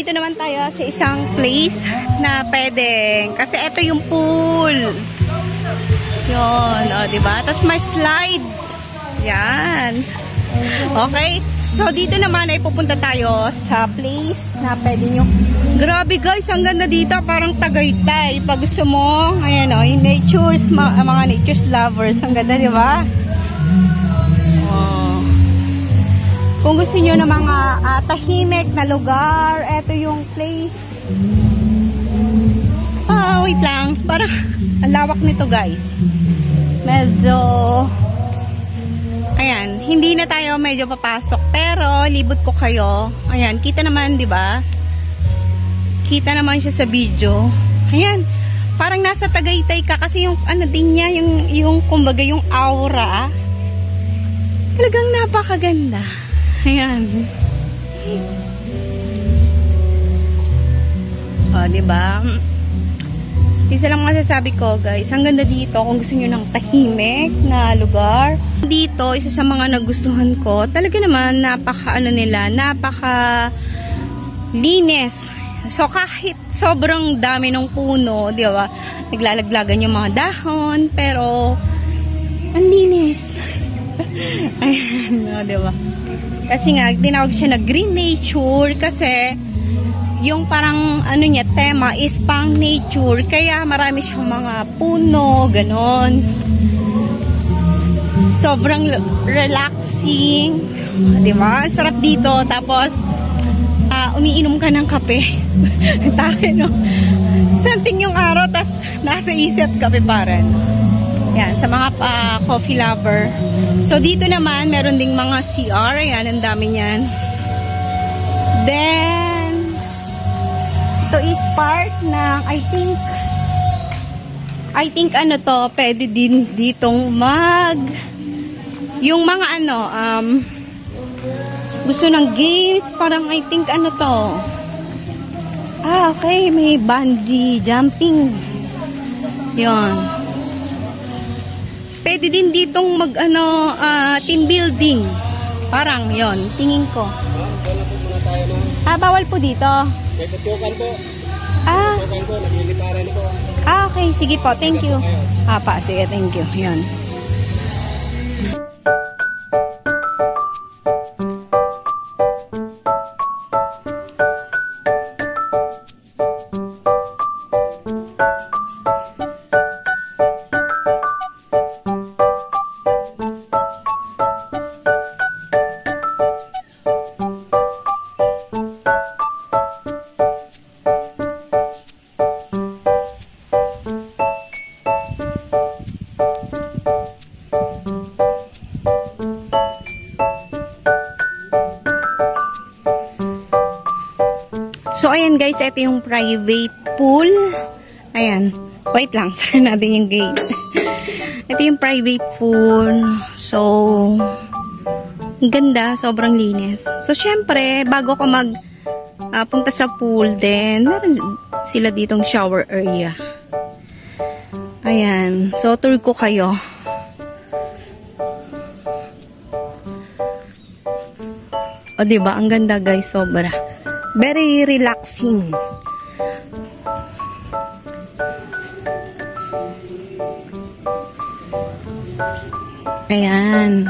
dito naman tayo sa isang place na pwedeng. Kasi ito yung pool. Yun, o, diba? Tapos may slide. Yan. Okay. So, dito naman ay pupunta tayo sa place na pwede nyo. Grabe guys, ang ganda dito. Parang Tagaytay. Pag gusto mo, ayan o, yung natures, mga natures lovers. Ang ganda, diba? Oh. Kung gusto nyo ng mga tahimik na lugar, eto yung place. Wait lang. Parang ang lawak nito guys. Medyo... Ayan, hindi na tayo medyo papasok. Pero, libot ko kayo. Ayan, kita naman, di ba? Kita naman siya sa video. Ayan, parang nasa Tagaytay ka. Kasi yung, ano din niya, yung kumbaga, yung aura. Talagang napakaganda. Ayan. O, di ba? Isa lang masasabi ko guys, ang ganda dito kung gusto nyo ng tahimik na lugar. Dito, isa sa mga nagustuhan ko, talaga naman napaka linis. So kahit sobrang dami ng puno, di ba? Naglalaglagan yung mga dahon, pero ang linis. Ayan, di ba? Kasi nga, tinawag siya na green nature kasi yung parang ano niya, tema is pang nature. Kaya marami siyang mga puno, ganon. Sobrang relaxing. Diba? Sarap dito. Tapos, umiinom ka ng kape. Tayo, no? Santing yung araw, tas nasa isip kape pa rin. Yan, sa mga coffee lover. So, dito naman, meron ding mga CR. Ayan, ang dami niyan. Then, ito is part ng, I think ano to, pwede din ditong yung mga ano, gusto ng games, parang I think ano to. Okay, may bungee jumping. Yon. Pwede din ditong team building. Parang yon, tingin ko. Bawal po dito. May putukan po. Putukan po, nagliliparan po. Okay, sige po, thank you. Sige, thank you. Yan. So, ayan guys, ito yung private pool. Ayan. Wait lang, sara natin yung gate. Ito yung private pool. So, ganda, sobrang linis. So, syempre, bago ka punta sa pool, then, meron sila ditong shower area. Ayan. So, tour ko kayo. O, diba? Ang ganda guys, sobra. Very relaxing. Ayan.